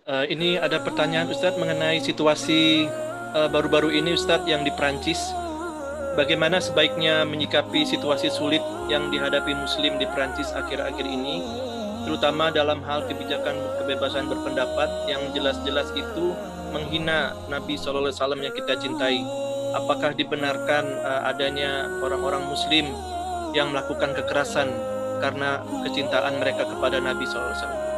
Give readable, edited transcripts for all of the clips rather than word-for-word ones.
Ini ada pertanyaan Ustadz mengenai situasi baru-baru ini Ustadz yang di Prancis. Bagaimana sebaiknya menyikapi situasi sulit yang dihadapi Muslim di Prancis akhir-akhir ini, terutama dalam hal kebijakan kebebasan berpendapat yang jelas-jelas itu menghina Nabi SAW yang kita cintai. Apakah dibenarkan adanya orang-orang Muslim yang melakukan kekerasan karena kecintaan mereka kepada Nabi SAW?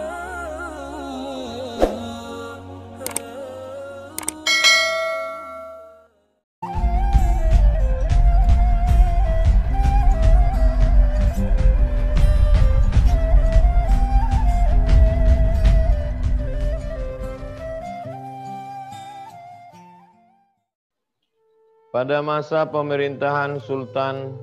Pada masa pemerintahan Sultan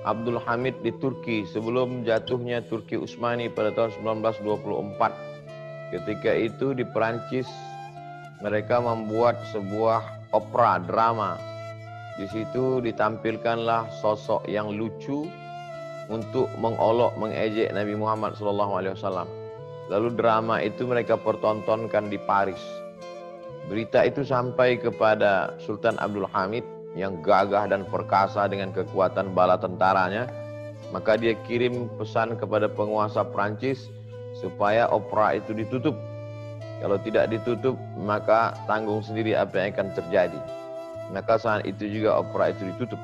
Abdul Hamid di Turki sebelum jatuhnya Turki Utsmani pada tahun 1924, ketika itu di Perancis mereka membuat sebuah opera drama. Di situ ditampilkanlah sosok yang lucu untuk mengolok mengejek Nabi Muhammad SAW. Lalu drama itu mereka pertontonkan di Paris. Berita itu sampai kepada Sultan Abdul Hamid yang gagah dan perkasa dengan kekuatan bala tentaranya. Maka dia kirim pesan kepada penguasa Prancis supaya opera itu ditutup. Kalau tidak ditutup, maka tanggung sendiri apa yang akan terjadi. Maka saat itu juga opera itu ditutup.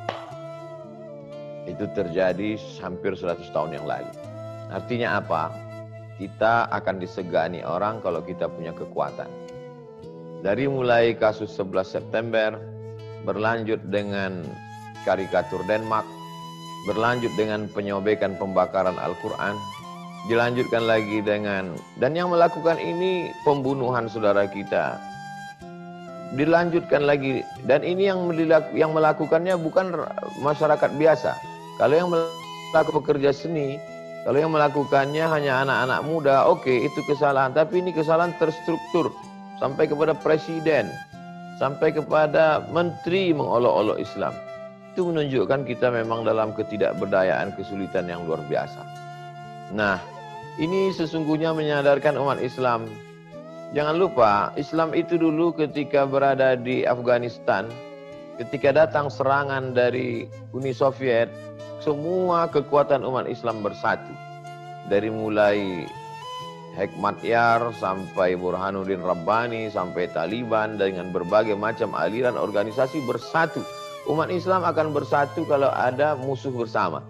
Itu terjadi hampir 100 tahun yang lalu. Artinya apa? Kita akan disegani orang kalau kita punya kekuatan. Dari mulai kasus 11 September, berlanjut dengan karikatur Denmark, berlanjut dengan penyobekan pembakaran Al-Quran, dilanjutkan lagi dengan, dan yang melakukan ini pembunuhan saudara kita, dilanjutkan lagi, dan ini yang melakukannya bukan masyarakat biasa. Kalau yang melakukan pekerja seni, kalau yang melakukannya hanya anak-anak muda, oke, itu kesalahan, tapi ini kesalahan terstruktur. Sampai kepada presiden, sampai kepada menteri mengolok-olok Islam. Itu menunjukkan kita memang dalam ketidakberdayaan, kesulitan yang luar biasa. Nah, ini sesungguhnya menyadarkan umat Islam. Jangan lupa, Islam itu dulu ketika berada di Afghanistan, ketika datang serangan dari Uni Soviet, semua kekuatan umat Islam bersatu. Dari mulai Hekmatyar sampai Burhanuddin Rabbani sampai Taliban dengan berbagai macam aliran organisasi bersatu. Umat Islam akan bersatu kalau ada musuh bersama.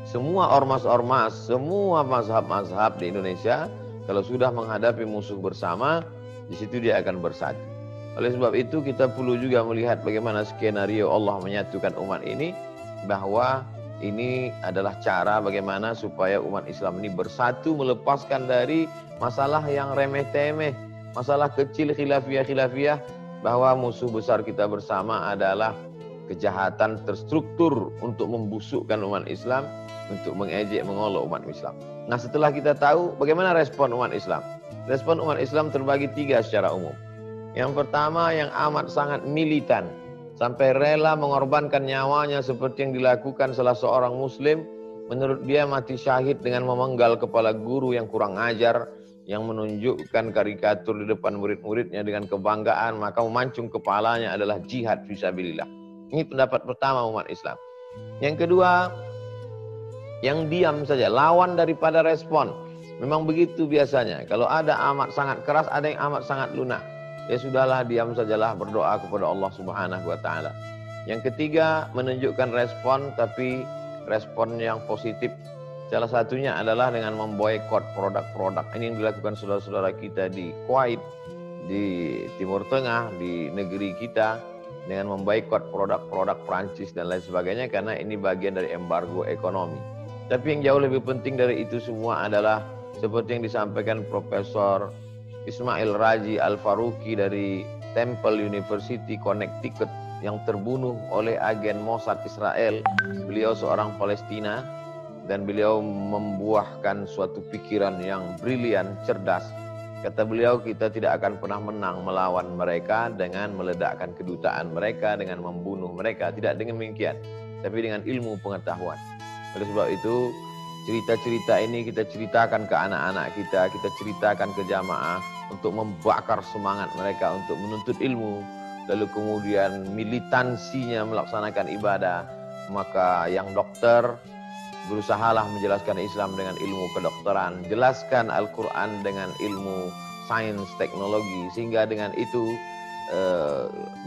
Semua ormas-ormas, semua mazhab-mazhab di Indonesia kalau sudah menghadapi musuh bersama, di situ dia akan bersatu. Oleh sebab itu kita perlu juga melihat bagaimana skenario Allah menyatukan umat ini, bahwa ini adalah cara bagaimana supaya umat Islam ini bersatu, melepaskan dari masalah yang remeh-temeh, masalah kecil khilafiyah-khilafiyah, bahwa musuh besar kita bersama adalah kejahatan terstruktur untuk membusukkan umat Islam, untuk mengejek, mengolok umat Islam. Nah, setelah kita tahu bagaimana respon umat Islam. Respon umat Islam terbagi 3 secara umum. Yang pertama yang amat sangat militan, sampai rela mengorbankan nyawanya seperti yang dilakukan salah seorang muslim. Menurut dia mati syahid dengan memenggal kepala guru yang kurang ajar, yang menunjukkan karikatur di depan murid-muridnya dengan kebanggaan, maka memancung kepalanya adalah jihad fisabilillah. Ini pendapat pertama umat Islam. Yang kedua, yang diam saja, lawan daripada respon. Memang begitu biasanya. Kalau ada amat sangat keras, ada yang amat sangat lunak. Ya sudahlah, diam sajalah, berdoa kepada Allah Subhanahu wa taala. Yang ketiga, menunjukkan respon, tapi respon yang positif. Salah satunya adalah dengan memboikot produk-produk. Ini yang dilakukan saudara-saudara kita di Kuwait, di Timur Tengah, di negeri kita, dengan memboikot produk-produk Prancis dan lain sebagainya, karena ini bagian dari embargo ekonomi. Tapi yang jauh lebih penting dari itu semua adalah seperti yang disampaikan Profesor Ismail Raji Al-Faruqi dari Temple University, Connecticut, yang terbunuh oleh agen Mossad Israel. Beliau seorang Palestina dan beliau membuahkan suatu pikiran yang brilian, cerdas. Kata beliau, kita tidak akan pernah menang melawan mereka dengan meledakkan kedutaan mereka, dengan membunuh mereka. Tidak dengan demikian, tapi dengan ilmu pengetahuan. Oleh sebab itu, Cerita-cerita ini kita ceritakan ke anak-anak kita ceritakan ke jamaah untuk membakar semangat mereka untuk menuntut ilmu. Lalu kemudian militansinya melaksanakan ibadah. Maka yang dokter, berusahalah menjelaskan Islam dengan ilmu kedokteran. Jelaskan Al-Quran dengan ilmu sains, teknologi. Sehingga dengan itu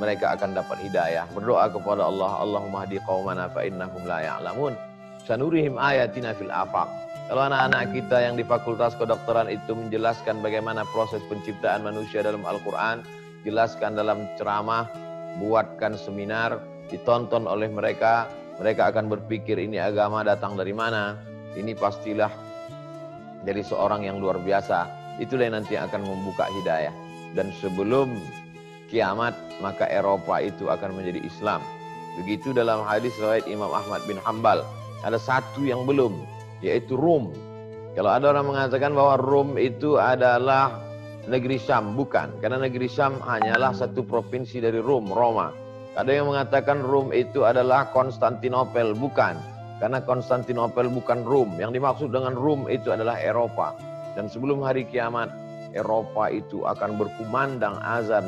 mereka akan dapat hidayah. Berdoa kepada Allah, Allahumma hdi qaumana fa innahum la ya'lamun. Sanurihim ayatina fil afaq. Kalau anak-anak kita yang di Fakultas Kedokteran itu menjelaskan bagaimana proses penciptaan manusia dalam Al-Quran, jelaskan dalam ceramah, buatkan seminar, ditonton oleh mereka, mereka akan berpikir ini agama datang dari mana, ini pastilah dari seorang yang luar biasa. Itulah yang nanti akan membuka hidayah. Dan sebelum kiamat, maka Eropa itu akan menjadi Islam. Begitu dalam hadis riwayat Imam Ahmad bin Hanbal. Ada satu yang belum, yaitu Rom. Kalau ada orang mengatakan bahwa Rom itu adalah negeri Syam, bukan. Karena negeri Syam hanyalah satu provinsi dari Rom, Roma. Ada yang mengatakan Rom itu adalah Konstantinopel, bukan. Karena Konstantinopel bukan Rom. Yang dimaksud dengan Rom itu adalah Eropa. Dan sebelum hari kiamat, Eropa itu akan berkumandang azan,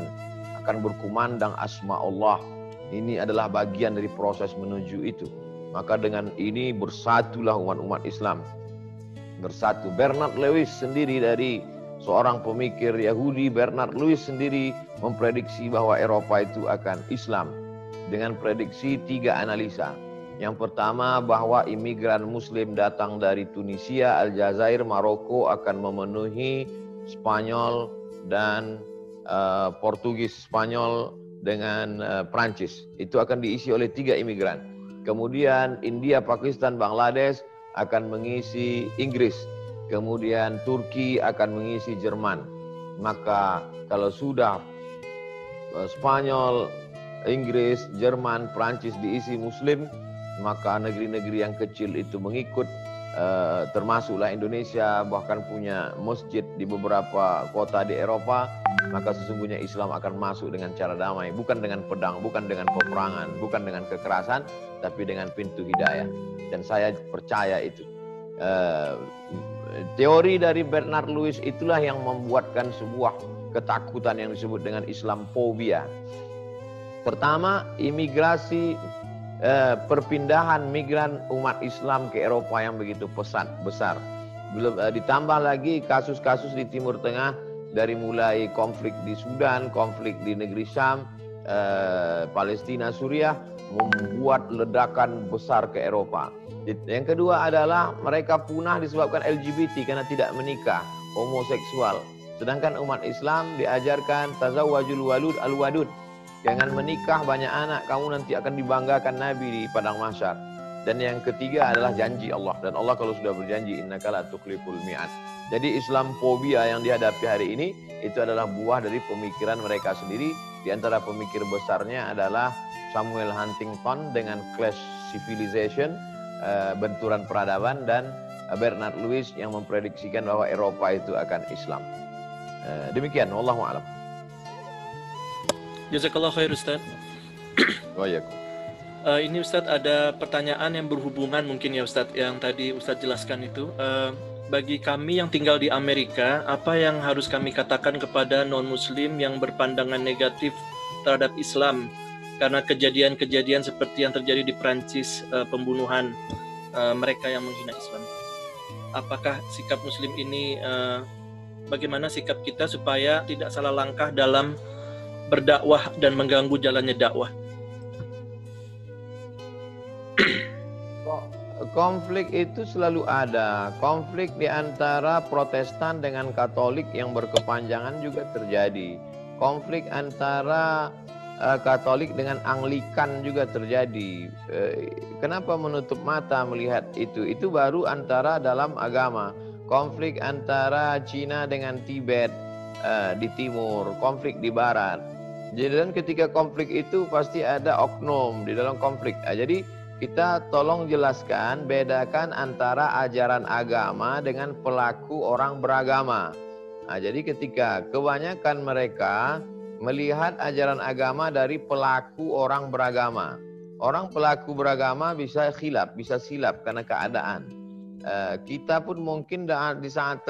akan berkumandang asma Allah. Ini adalah bagian dari proses menuju itu. Maka dengan ini bersatulah umat-umat Islam. Bersatu. Bernard Lewis sendiri, dari seorang pemikir Yahudi, Bernard Lewis sendiri memprediksi bahwa Eropa itu akan Islam. Dengan prediksi 3 analisa. Yang pertama, bahwa imigran Muslim datang dari Tunisia, Aljazair, Maroko akan memenuhi Spanyol dan Portugis, Spanyol dengan Prancis. Itu akan diisi oleh 3 imigran. Kemudian India, Pakistan, Bangladesh akan mengisi Inggris. Kemudian Turki akan mengisi Jerman. Maka kalau sudah Spanyol, Inggris, Jerman, Prancis diisi Muslim, maka negeri-negeri yang kecil itu mengikut, termasuklah Indonesia, bahkan punya masjid di beberapa kota di Eropa. Maka sesungguhnya Islam akan masuk dengan cara damai, bukan dengan pedang, bukan dengan peperangan, bukan dengan kekerasan, tapi dengan pintu hidayah. Dan saya percaya itu. Teori dari Bernard Lewis itulah yang membuatkan sebuah ketakutan yang disebut dengan Islamophobia. Pertama, imigrasi, perpindahan migran umat Islam ke Eropa yang begitu besar. Belum ditambah lagi kasus-kasus di Timur Tengah, dari mulai konflik di Sudan, konflik di negeri Syam, Palestina, Suriah, membuat ledakan besar ke Eropa. Yang kedua adalah mereka punah disebabkan LGBT karena tidak menikah, homoseksual. Sedangkan umat Islam diajarkan tazawwajul walud al-wadud. Jangan menikah banyak anak, kamu nanti akan dibanggakan Nabi di padang mahsyar. Dan yang ketiga adalah janji Allah. Dan Allah kalau sudah berjanji, innaka la tukhliful mi'ad. Jadi Islamophobia yang dihadapi hari ini itu adalah buah dari pemikiran mereka sendiri. Di antara pemikir besarnya adalah Samuel Huntington dengan Clash Civilization, benturan peradaban, dan Bernard Lewis yang memprediksikan bahwa Eropa itu akan Islam. Demikian, wallahu a'lam. Jazakallah khair Ustaz. Ini Ustadz ada pertanyaan yang berhubungan mungkin ya Ustadz, yang tadi Ustadz jelaskan itu. Bagi kami yang tinggal di Amerika, apa yang harus kami katakan kepada non-muslim yang berpandangan negatif terhadap Islam karena kejadian-kejadian seperti yang terjadi di Prancis, pembunuhan mereka yang menghina Islam? Apakah sikap muslim ini, bagaimana sikap kita supaya tidak salah langkah dalam berdakwah dan mengganggu jalannya dakwah? Konflik itu selalu ada. Konflik di antara Protestan dengan Katolik yang berkepanjangan juga terjadi. Konflik antara Katolik dengan Anglikan juga terjadi. Kenapa menutup mata melihat itu? Itu baru antara dalam agama. Konflik antara Cina dengan Tibet di timur, konflik di barat. Jadi dan ketika konflik itu pasti ada oknum di dalam konflik. Jadi kita tolong jelaskan, bedakan antara ajaran agama dengan pelaku orang beragama. Jadi ketika kebanyakan mereka melihat ajaran agama dari pelaku orang beragama. Orang pelaku beragama bisa khilaf, bisa silap karena keadaan. kita pun mungkin di saat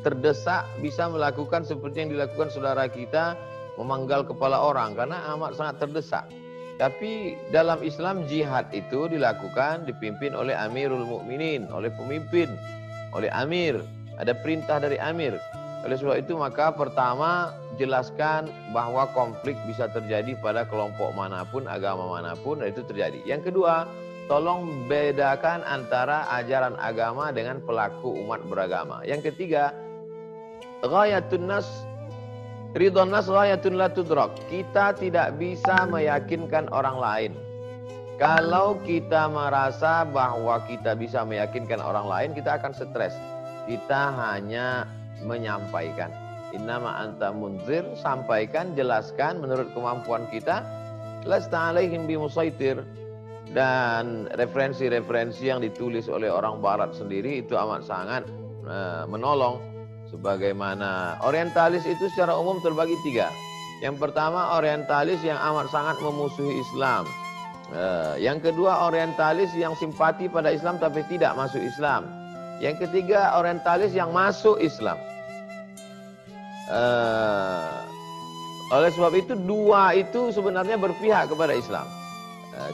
terdesak bisa melakukan seperti yang dilakukan saudara kita, memanggal kepala orang karena amat sangat terdesak. Tapi dalam Islam jihad itu dilakukan dipimpin oleh Amirul Mukminin, oleh pemimpin, oleh amir, ada perintah dari amir. Oleh sebab itu maka pertama jelaskan bahwa konflik bisa terjadi pada kelompok manapun, agama manapun, itu terjadi. Yang kedua, tolong bedakan antara ajaran agama dengan pelaku umat beragama. Yang ketiga, ghayatun nas ridhon nas ghayatun la tudrak. Kita tidak bisa meyakinkan orang lain. Kalau kita merasa bahwa kita bisa meyakinkan orang lain, kita akan stres. Kita hanya menyampaikan. Innama anta munzir, sampaikan, jelaskan menurut kemampuan kita. Lasta alaihim bimusaitir. Dan referensi-referensi yang ditulis oleh orang barat sendiri itu amat sangat menolong. Sebagaimana orientalis itu secara umum terbagi tiga. Yang pertama orientalis yang amat sangat memusuhi Islam. Yang kedua orientalis yang simpati pada Islam tapi tidak masuk Islam. Yang ketiga orientalis yang masuk Islam. Oleh sebab itu dua itu sebenarnya berpihak kepada Islam.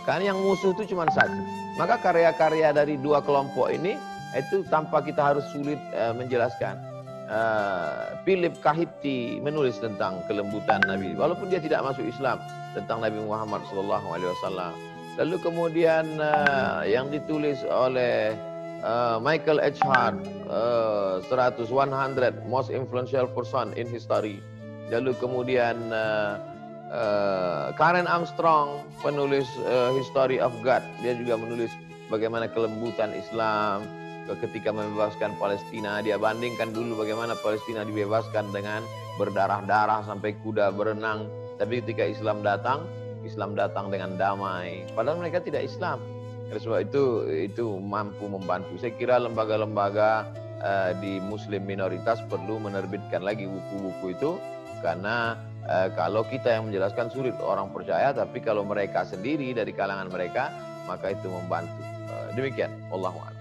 Karena yang musuh itu cuma satu. Maka karya-karya dari dua kelompok ini itu tanpa kita harus sulit menjelaskan. Philip Kahiti menulis tentang kelembutan Nabi, walaupun dia tidak masuk Islam, tentang Nabi Muhammad SAW. Lalu kemudian yang ditulis oleh Michael H. Hart, 100 most influential person in history. Lalu kemudian Karen Armstrong, penulis History of God, dia juga menulis bagaimana kelembutan Islam ketika membebaskan Palestina. Dia bandingkan dulu bagaimana Palestina dibebaskan dengan berdarah-darah sampai kuda berenang. Tapi ketika Islam datang dengan damai. Padahal mereka tidak Islam. Oleh sebab itu mampu membantu. Saya kira lembaga-lembaga di Muslim minoritas perlu menerbitkan lagi buku-buku itu, karena kalau kita yang menjelaskan sulit orang percaya, tapi kalau mereka sendiri dari kalangan mereka maka itu membantu. Demikian, wallahu a'lam.